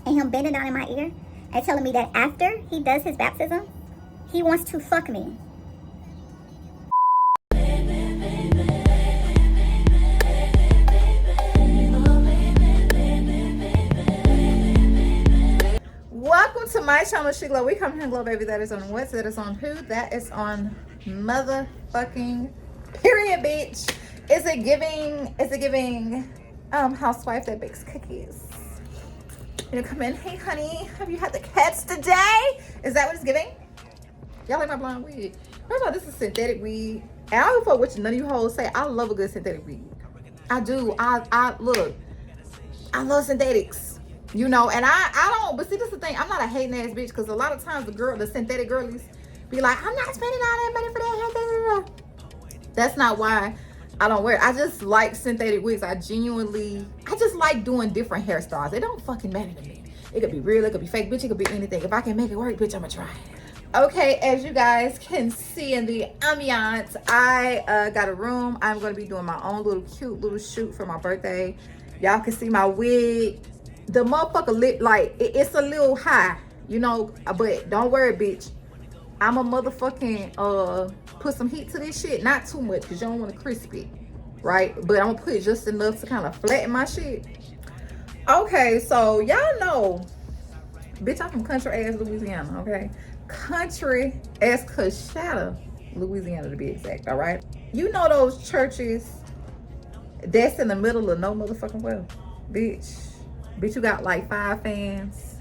and him bending down in my ear and telling me that after he does his baptism, he wants to fuck me. Welcome to my channel, She Glow. We come here and glow, baby. That is on what? That is on who? That is on motherfucking period, bitch. Is it giving housewife that bakes cookies? You know, come in, hey honey, have you had the cats today? Is that what it's giving? Y'all like my blonde wig? First of all, this is synthetic weed. And I don't fuck what none of you hoes say. I love a good synthetic weed. I do. I look. I love synthetics. You know, and I don't, but see, this is the thing. I'm not a hating ass bitch, because a lot of times the synthetic girlies be like, I'm not spending all that money for that. That's not why I don't wear it. I just like synthetic wigs. I just like doing different hairstyles. It don't fucking matter to me. It could be real, it could be fake, bitch, it could be anything. If I can make it work, bitch, I'ma try it. Okay, as you guys can see in the ambiance, I got a room. I'm gonna be doing my own little cute little shoot for my birthday. Y'all can see my wig. The motherfucker lit, like, it's a little high, you know, but don't worry, bitch. I'm a motherfucking, put some heat to this shit. Not too much, because you don't want to crisp it, right? But I'm going to put just enough to kind of flatten my shit. Okay, so y'all know, bitch, I'm from country-ass Louisiana, okay? Country-ass Coshada, Louisiana, to be exact, all right? You know those churches that's in the middle of no motherfucking well, bitch. Bitch, you got like 5 fans.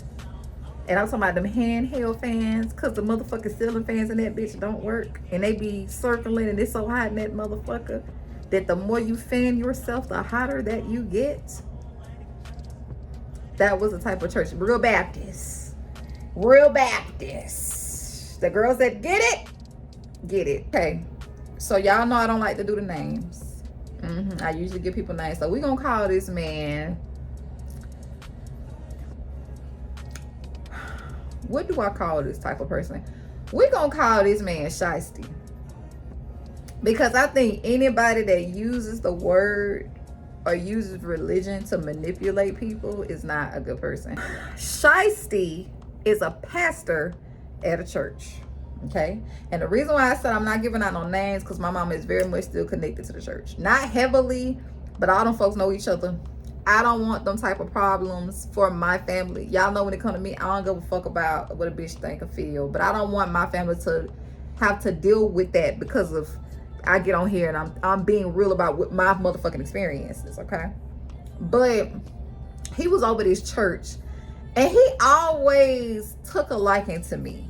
And I'm talking about them handheld fans, because the motherfucking ceiling fans in that bitch don't work. And they be circling, and it's so hot in that motherfucker that the more you fan yourself, the hotter that you get. That was the type of church. Real Baptist. Real Baptist. The girls that get it, get it. Okay. So y'all know I don't like to do the names. I usually give people names. So we gonna call this man... What do I call this type of person? We're going to call this man Shiesty. Because I think anybody that uses the word or uses religion to manipulate people is not a good person. Shiesty is a pastor at a church. Okay? And the reason why I said I'm not giving out no names, because my mama is very much still connected to the church. Not heavily, but all them folks know each other. I don't want them type of problems for my family. Y'all know when it comes to me, I don't give a fuck about what a bitch think or feel. But I don't want my family to have to deal with that because of I get on here and I'm being real about what my motherfucking experiences, okay? But he was over this church and he always took a liking to me.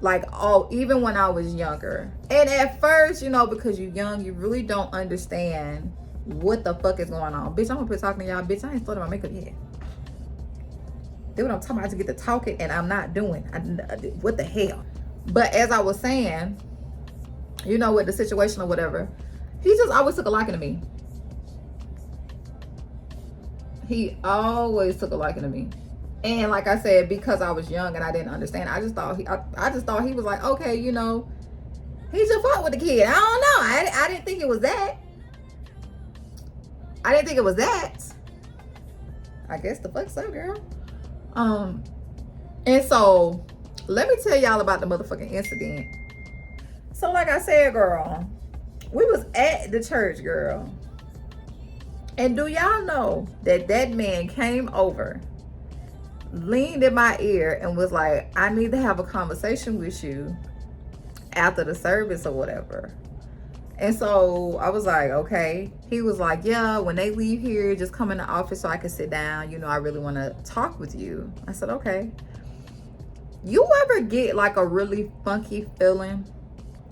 Like, oh, even when I was younger. And at first, you know, because you're young, you really don't understand what the fuck is going on. Bitch, I'm gonna quit talking to y'all. Bitch, I ain't started my makeup yet. That's what I'm talking about, to get to talking, and I'm not doing. What the hell? But as I was saying, you know, with the situation or whatever, he just always took a liking to me. He always took a liking to me. And like I said, because I was young and I didn't understand, I just thought he was like, okay, you know, he just fought with the kid. I don't know. I didn't think it was that. I didn't think it was that. I guess the fuck so, girl. And so let me tell y'all about the motherfucking incident. So like I said, girl, we was at the church, girl. And do y'all know that man came over, leaned in my ear and was like, I need to have a conversation with you after the service or whatever. And so I was like, okay. He was like, yeah, when they leave here, just come in the office so I can sit down. You know, I really want to talk with you. I said, okay. You ever get like a really funky feeling?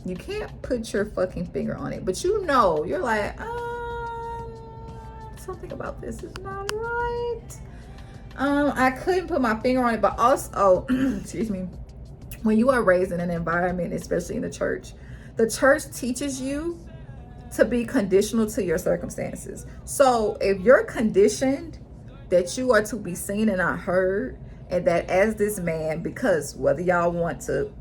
You can't put your fucking finger on it, but you know, you're like, something about this is not right. I couldn't put my finger on it, but also, excuse me, when you are raised in an environment, especially in the church teaches you to be conditional to your circumstances. So if you're conditioned that you are to be seen and not heard, and that as this man, because whether y'all want to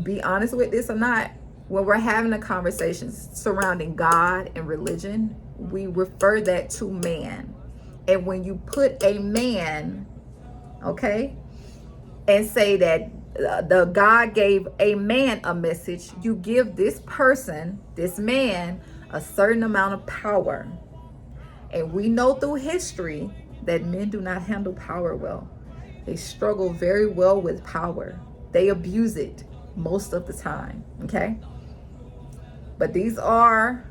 be honest with this or not, when we're having a conversation surrounding God and religion, we refer that to man. And when you put a man, okay, and say that the God gave a man a message, you give this person, this man, a certain amount of power. And we know through history that men do not handle power well. They struggle very well with power. They abuse it most of the time, okay? But these are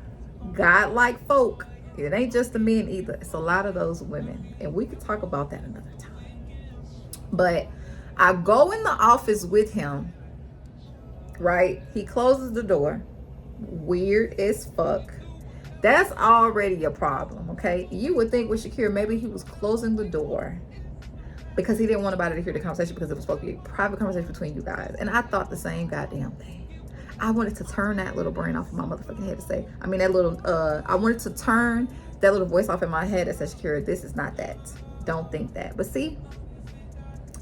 godlike folk. It ain't just the men either. It's a lot of those women. And we could talk about that another time. But I go in the office with him, right? He closes the door. Weird as fuck. That's already a problem, okay? You would think with Shakira, maybe he was closing the door because he didn't want anybody to hear the conversation because it was supposed to be a private conversation between you guys. And I thought the same goddamn thing. I wanted to turn that little brain off of my motherfucking head to say, I wanted to turn that little voice off in my head that said, Shakira, this is not that. Don't think that. But see,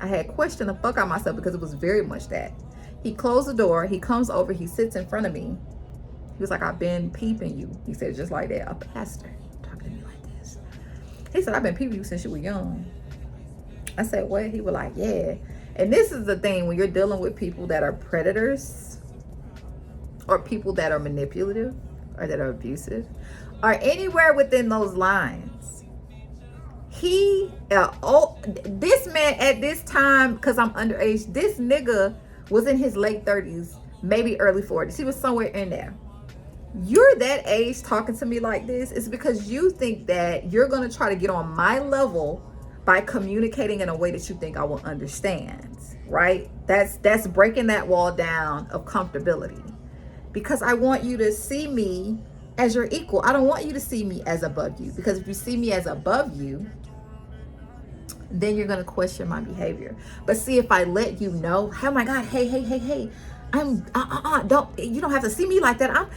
I had questioned the fuck out of myself because it was very much that. He closed the door. He comes over. He sits in front of me. He was like, I've been peeping you. He said just like that. A pastor talking to me like this. He said, I've been peeping you since you were young. I said, what? He was like, yeah. And this is the thing when you're dealing with people that are predators or people that are manipulative or that are abusive or anywhere within those lines. This man at this time, because I'm underage, this nigga was in his late 30s, maybe early 40s. He was somewhere in there. You're that age talking to me like this, it's because you think that you're going to try to get on my level by communicating in a way that you think I will understand, right? That's breaking that wall down of comfortability, because I want you to see me as your equal. I don't want you to see me as above you, because if you see me as above you, then you're going to question my behavior. But see, if I let you know, oh my God, hey, you don't have to see me like that.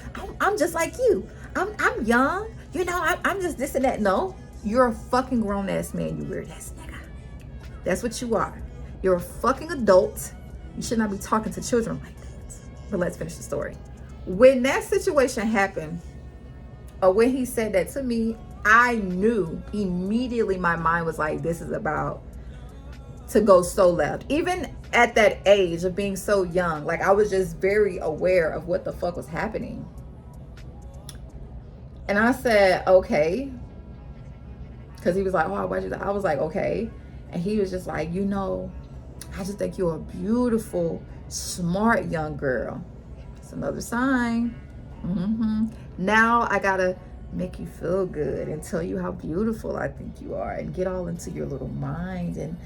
I'm just like you. I'm young. You know, I'm just this and that. No, you're a fucking grown ass man, you weird ass nigga. That's what you are. You're a fucking adult. You should not be talking to children like that. But let's finish the story. When that situation happened, or when he said that to me, I knew immediately, my mind was like, this is about to go so left. Even at that age of being so young, like I was just very aware of what the fuck was happening. And I said, okay. Because he was like, oh, why'd you? I was like, okay. And he was just like, you know, I just think you're a beautiful, smart young girl. It's another sign. Now I gotta make you feel good and tell you how beautiful I think you are and get all into your little mind and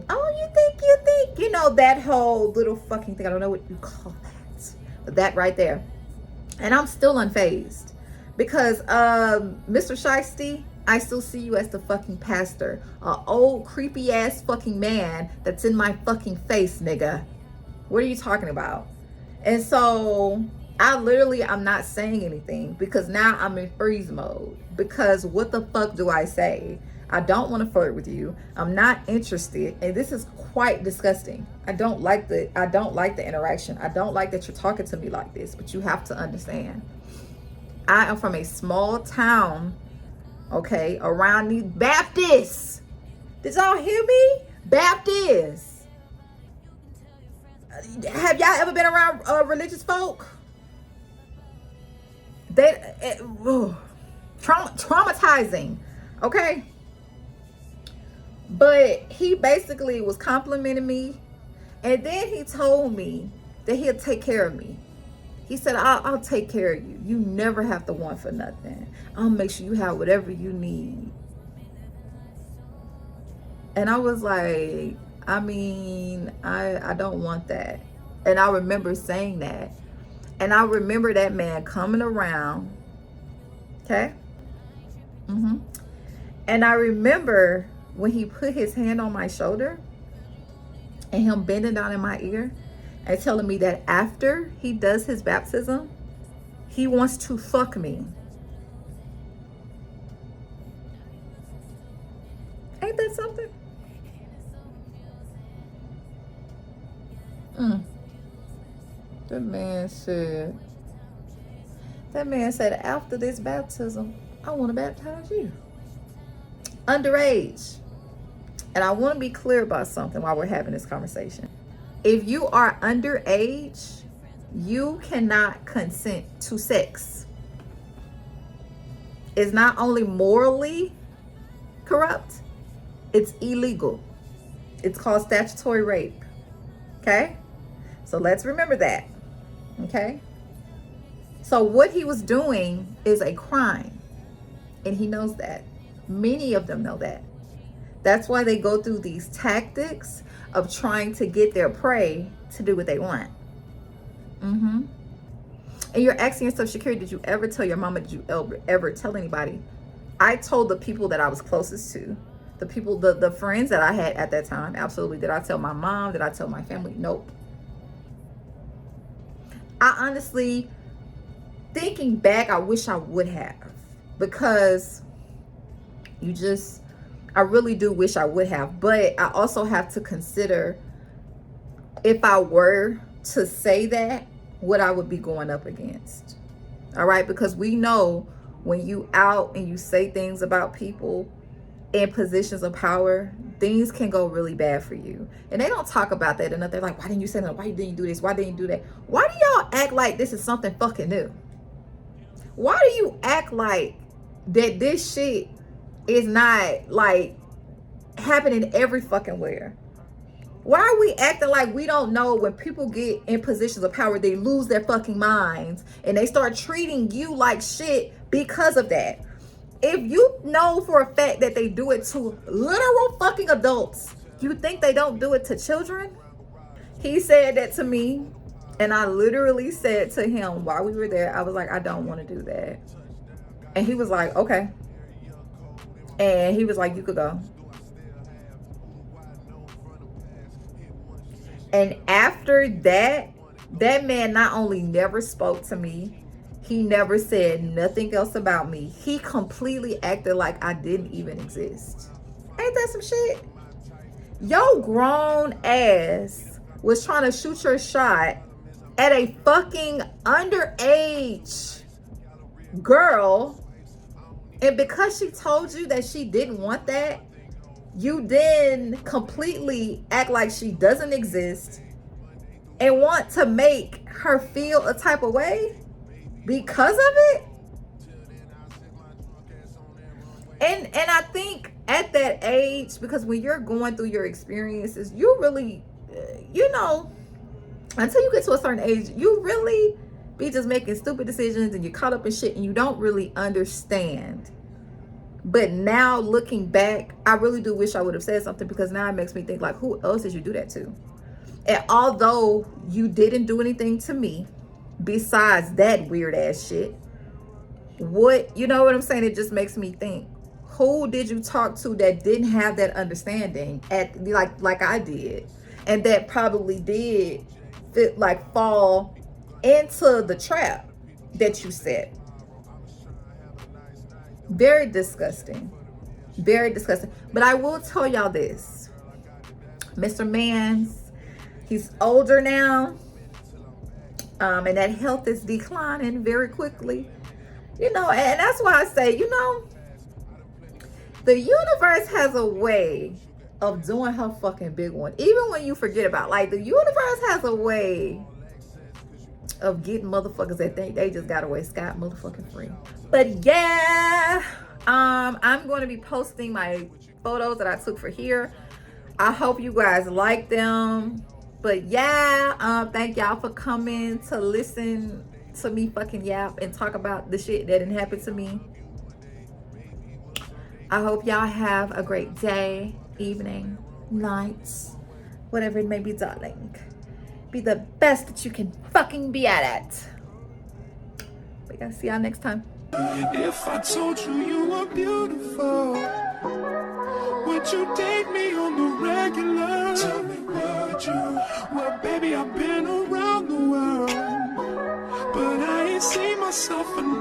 oh, you think, you know, that whole little fucking thing. I don't know what you call that, but that right there. And I'm still unfazed because Mr. Shiesty, I still see you as the fucking pastor, a old creepy ass fucking man that's in my fucking face, nigga. What are you talking about? And so I'm not saying anything because now I'm in freeze mode. Because what the fuck do I say? I don't want to flirt with you. I'm not interested. And this is quite disgusting. I don't like the interaction. I don't like that you're talking to me like this, but you have to understand. I am from a small town, okay, around these Baptists. Did y'all hear me? Baptists. Have y'all ever been around religious folk? Traumatizing, okay? But he basically was complimenting me, and then he told me that he'll take care of me. He said, I'll take care of you. You never have to want for nothing. I'll make sure you have whatever you need. And I was like, I mean, I don't want that. And I remember saying that. And I remember that man coming around, okay? And I remember when he put his hand on my shoulder and him bending down in my ear and telling me that after he does his baptism, he wants to fuck me. Ain't that something? That man said, after this baptism, I want to baptize you. Underage. And I want to be clear about something while we're having this conversation. If you are underage, you cannot consent to sex. It's not only morally corrupt, it's illegal. It's called statutory rape. Okay? So let's remember that. Okay? So what he was doing is a crime. And he knows that. Many of them know that. That's why they go through these tactics of trying to get their prey to do what they want. And you're asking yourself, Shakira, did you ever tell your mama? Did you ever tell anybody? I told the people that I was closest to. The people, the friends that I had at that time. Absolutely. Did I tell my mom? Did I tell my family? Nope. I honestly, thinking back, I wish I would have. Because I really do wish I would have. But I also have to consider, if I were to say that, what I would be going up against. All right? Because we know when you out and you say things about people in positions of power, things can go really bad for you. And they don't talk about that enough. They're like, why didn't you say that? Why didn't you do this? Why didn't you do that? Why do y'all act like this is something fucking new? Why do you act like that this shit is not like happening every fucking where? Why are we acting like we don't know when people get in positions of power, they lose their fucking minds and they start treating you like shit because of that? If you know for a fact that they do it to literal fucking adults, you think they don't do it to children? He said that to me, and I literally said to him while we were there, I was like, I don't want to do that. And he was like, okay. And he was like, you could go. And after that, that man not only never spoke to me, he never said nothing else about me. He completely acted like I didn't even exist. Ain't that some shit? Yo grown ass was trying to shoot your shot at a fucking underage girl. And because she told you that she didn't want that, you then completely act like she doesn't exist and want to make her feel a type of way because of it. And I think at that age, because when you're going through your experiences, you really, until you get to a certain age, you really be just making stupid decisions and you're caught up in shit and you don't really understand. But now looking back, I really do wish I would have said something, because now it makes me think, like, who else did you do that to? And although you didn't do anything to me besides that weird ass shit, you know what I'm saying? It just makes me think, who did you talk to that didn't have that understanding like I did, and that probably did fall into the trap that you set? Very disgusting. Very disgusting. But I will tell y'all this. Mr. Mans, he's older now. And that health is declining very quickly. And that's why I say, the universe has a way of doing her fucking big one. Even when you forget about, the universe has a way of getting motherfuckers that think they just got away scot motherfucking free. But yeah, I'm going to be posting my photos that I took for here. I hope you guys like them. But yeah, thank y'all for coming to listen to me fucking yap and talk about the shit that didn't happen to me. I hope y'all have a great day, evening, nights, whatever it may be, darling. Be the best that you can fucking be at it. We gotta see y'all next time. If I told you you were beautiful, would you date me on the regular? Tell me, would you? Well, baby, I've been around the world, but I ain't seen myself enough.